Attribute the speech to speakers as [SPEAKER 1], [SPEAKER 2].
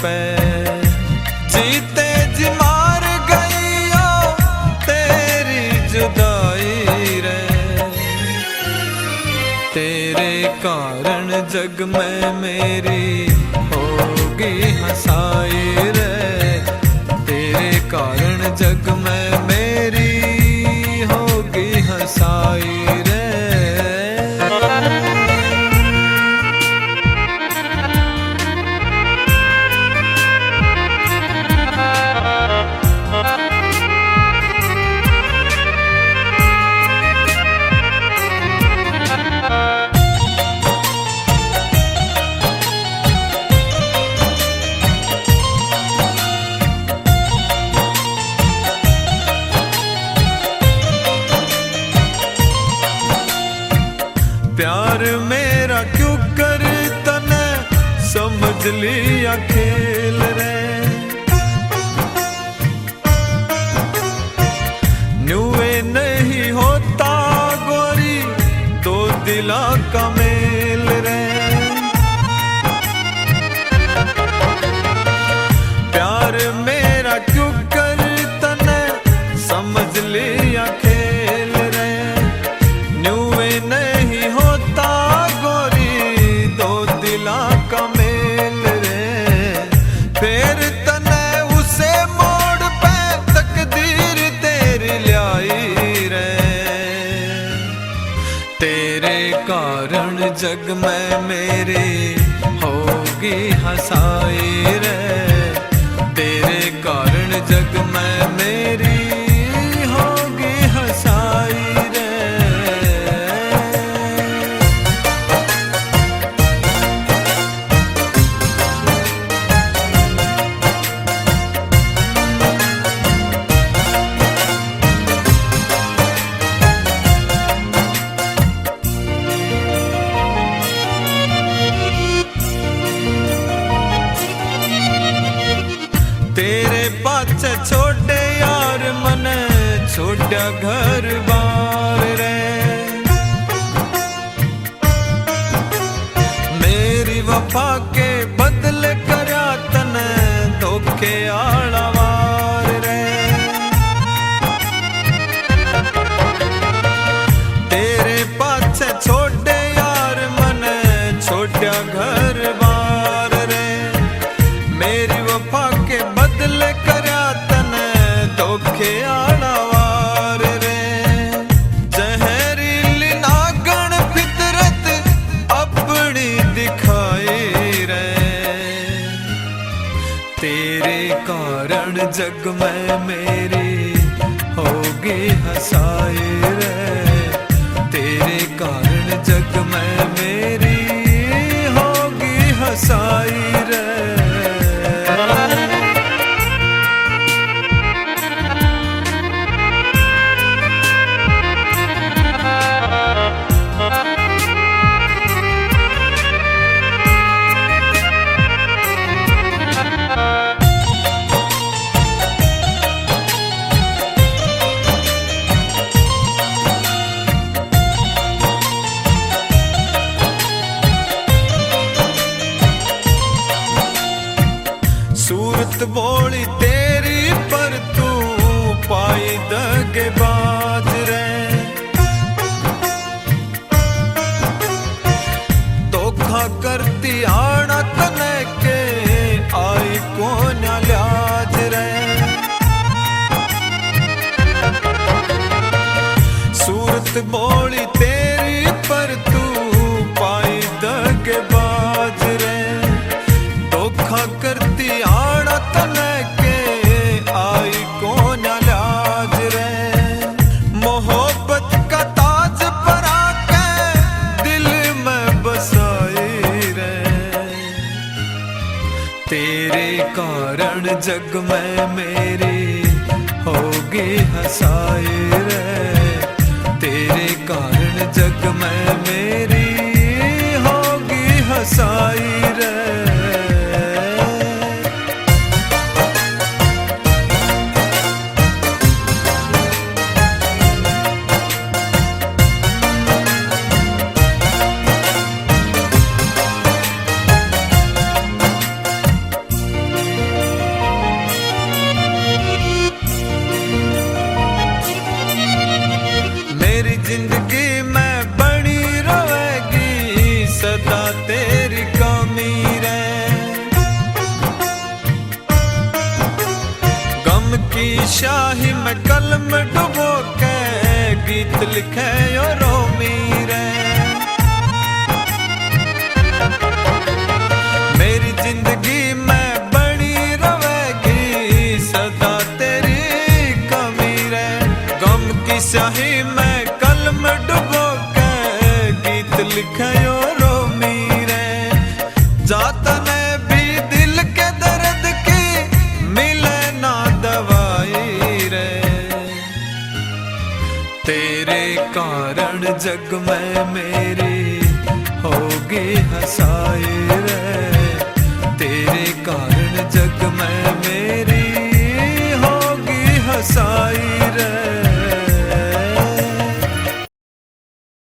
[SPEAKER 1] पे। जीते जी मार गई ओ तेरी जुदाई रे, तेरे कारण जग में मेरी होगी हंसाई रे, तेरे कारण जग में मेरी होगी हंसाई रे। प्यार मेरा क्यों कर तने समझ लिया खेल रे, न्यूए नहीं होता गोरी दो दिला का मेल रे। प्यार मेरा क्यों कर तने समझ लिया खेल रे, न्यूए नहीं होता गोरी दो दिला का मेल रे। फिर तने उसे मोड़ पे तकदीर तेरी ल्याई रे, तेरे कारण जग में मेरी होगी हंसाई रे, तेरे कारण जग में मेरी होगी हंसाई रे। तेरे पाछे छोटे यार मने छोटा घर बार रे, मेरी वफा के बदले करया तने धोखे आला वार रे। तेरे पाछे छोटे यार मने छोटा घर बार रे, मेरी वफा के बदले करया तने धोखे आला वार रे। जहरीली नागण फितरत अपनी दिखाई रे, तेरे कारण जग में मेरी होगी हंसाई रे, तेरे कारण जग में मेरी होगी हंसाई रे। सूरत बोली तेरी पर तू पाई दगे बाज रे, धोखा करती आना तने के आई कौन लाज रे। सूरत बोली तेरी पर तू पाई दगे बाज रे, धोखा करती आना तने के आई कौन लाज रे। मोहब्बत का ताज पर आके दिल में बसाई रे, तेरे कारण जग में मेरी होगी हंसाई रे, तेरे कारण जग में मेरी होगी हंसाई रे। शाही में कलम डुबो के गीत लिखे यो रोमी रे। मेरी जिंदगी में बनी रहेगी सदा तेरी कमी रे। गम की स्याही में कलम डुबो के गीत लिखे यो रोमी रे। जाता ने भी दिल के दर्द की मिले ना दवाई रे। तेरे कारण जग में मेरी होगी हंसाई रे। तेरे कारण जग में